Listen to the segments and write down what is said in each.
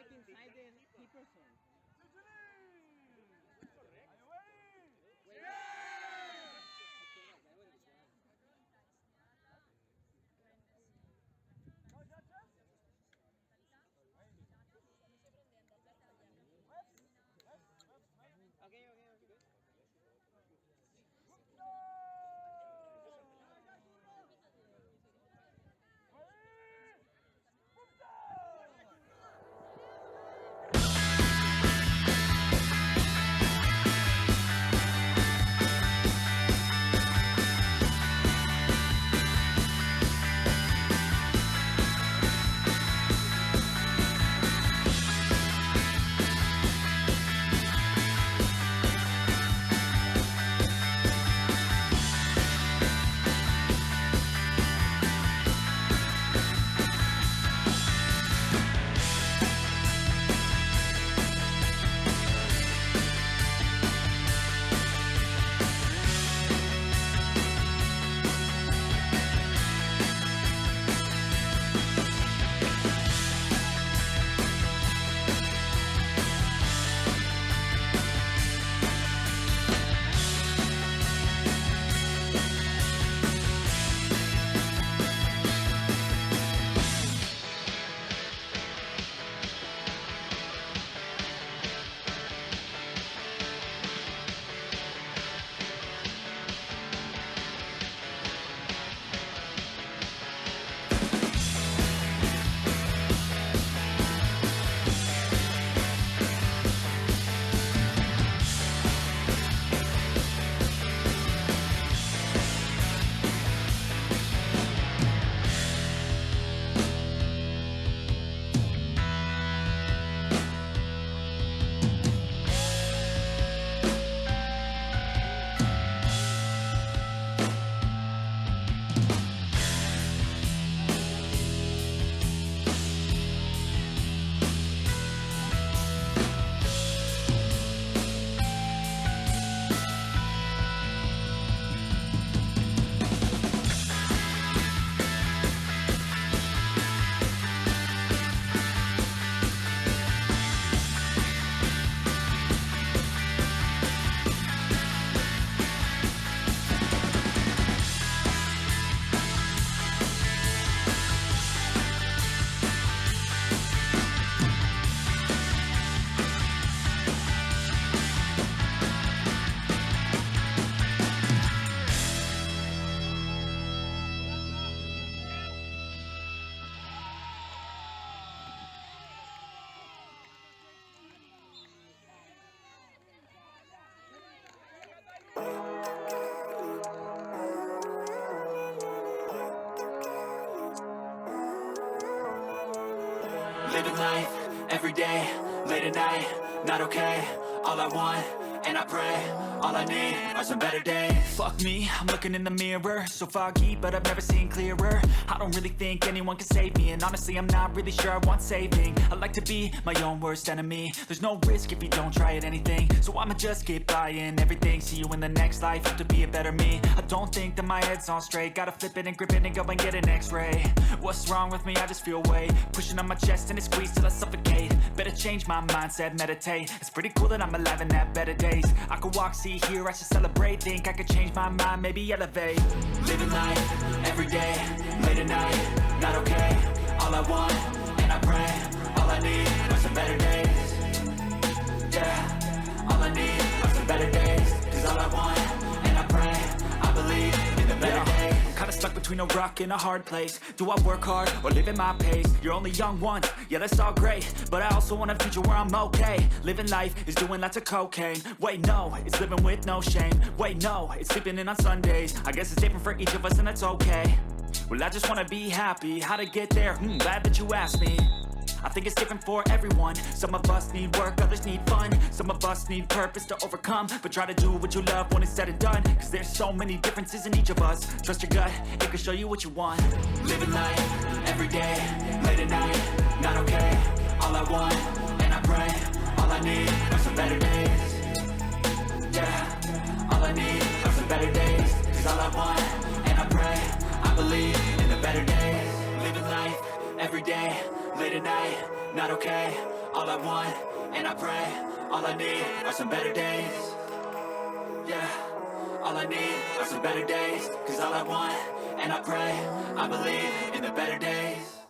like inside the keeper zone. Okay, okay, okay. Living life, every day, late at night, not okay. All I want, and I pray, all I need are some better days. Fuck me, I'm looking in the mirror, so foggy, but I've never seen clearer. I don't really think anyone can save me, and honestly I'm not really sure I want saving. I like to be my own worst enemy. There's no risk if you don't try at anything, so I'ma just keep buying everything. See you in the next life, have to be a better me. I don't think that my head's on straight, gotta flip it and grip it and go and get an x-ray. What's wrong with me? I just feel weight pushing on my chest and it squeezes till I suffocate. Better change my mindset, meditate. It's pretty cool that I'm alive and have better days. I could walk, see, hear, I should celebrate. Think I could change my mind, maybe elevate. Living life, every day, late at night, not okay. All I want, and I pray, all I need are some better days. Yeah, all I need are some better days. Cause all I want, and I pray, I believe in the better days. Kinda stuck between a rock and a hard place. Do I work hard or live at my pace? You're only young once, yeah that's all great, but I also want a future where I'm okay. Living life is doing lots of cocaine. Wait no, it's living with no shame. Wait no, it's sleeping in on Sundays. I guess it's different for each of us and that's okay. Well I just wanna be happy, how to get there? Glad that you asked me. I think it's different for everyone. Some of us need work, others need fun. Some of us need purpose to overcome. But try to do what you love when it's said and done. Cause there's so many differences in each of us. Trust your gut, it can show you what you want. Living life, every day, late at night, not okay. All I want, and I pray, all I need are some better days. Yeah, all I need are some better days. Cause all I want, and I pray, I believe in the better days. Living life, every day, late at night, not okay. All I want, and I pray, all I need are some better days. Yeah, all I need are some better days. Cause all I want, and I pray, I believe in the better days.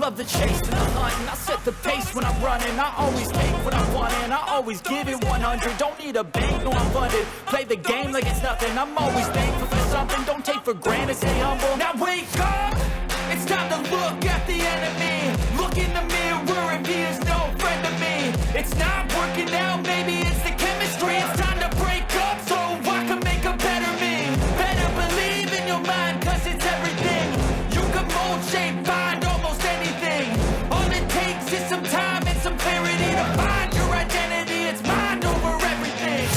love the chase and the hunt, and I set the pace when I'm running. I always take what I want and I always give it 100. Don't need a bank, no I'm funded. Play the game like it's nothing. I'm always thankful for something. Don't take for granted, stay humble. Now wake up, it's time to look at the enemy. Look in the mirror and he is no friend to me. It's not working out, maybe it's the chemistry. It's time to break up so I can make a better me. Better believe in your mind, cause it's everything. You can mold, shape, find almost anything. All it takes is some time and some clarity to find your identity. It's mind over everything.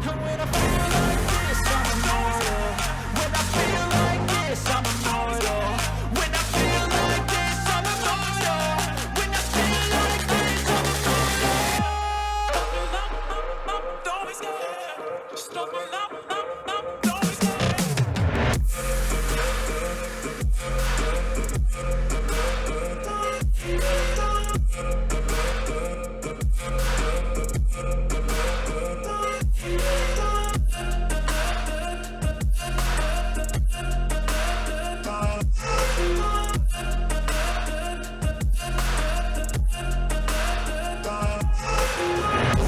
And when I feel like this, I'm immortal. When I feel like this, I'm immortal. When I feel like this, I'm immortal. When I feel like this, I'm immortal. Don't be scared. Just don't be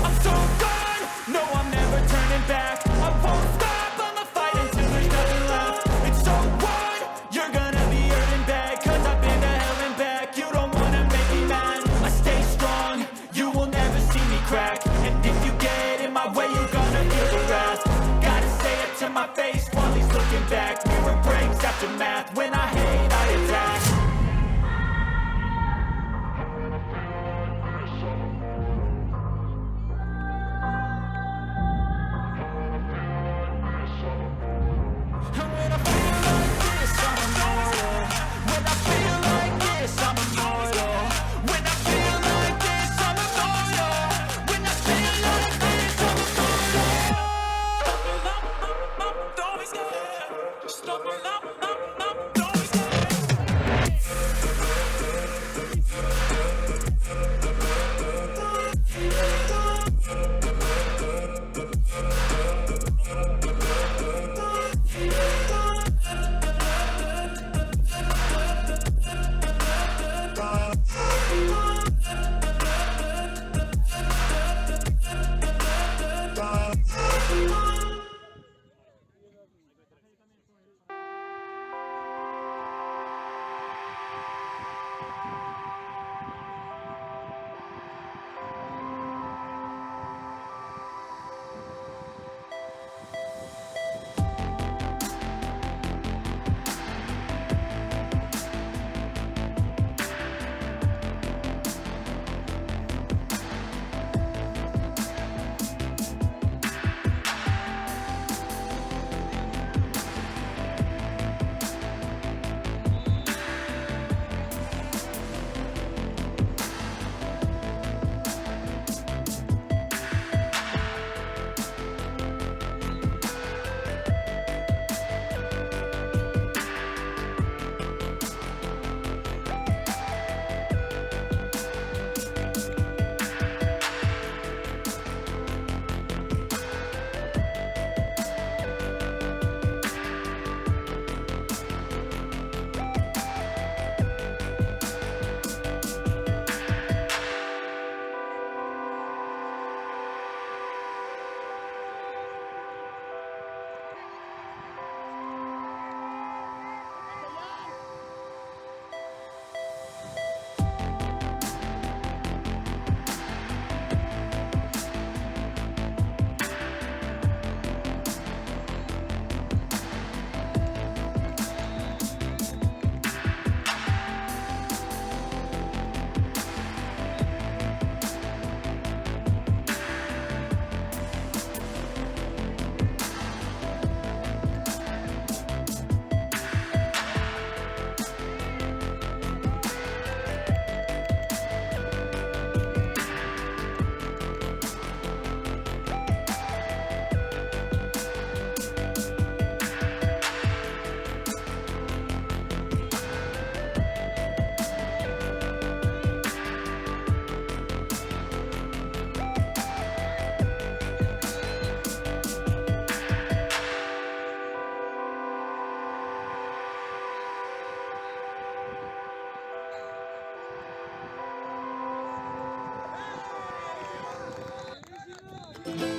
I'm so good, no I'm never turning back. I won't stop, I'ma fight until there's nothing left. It's so what? You're gonna be hurting bad, cause I've been to hell and back. You don't wanna make me mad, I stay strong. You will never see me crack. And if you get in my way, you're gonna feel the wrath. Gotta say it to my face while he's looking back. Mirror breaks after math, when I hate I attack. And when I feel like this, I'm immortal. When I feel like this, I'm immortal. When I feel like this, I'm immortal. When I feel you.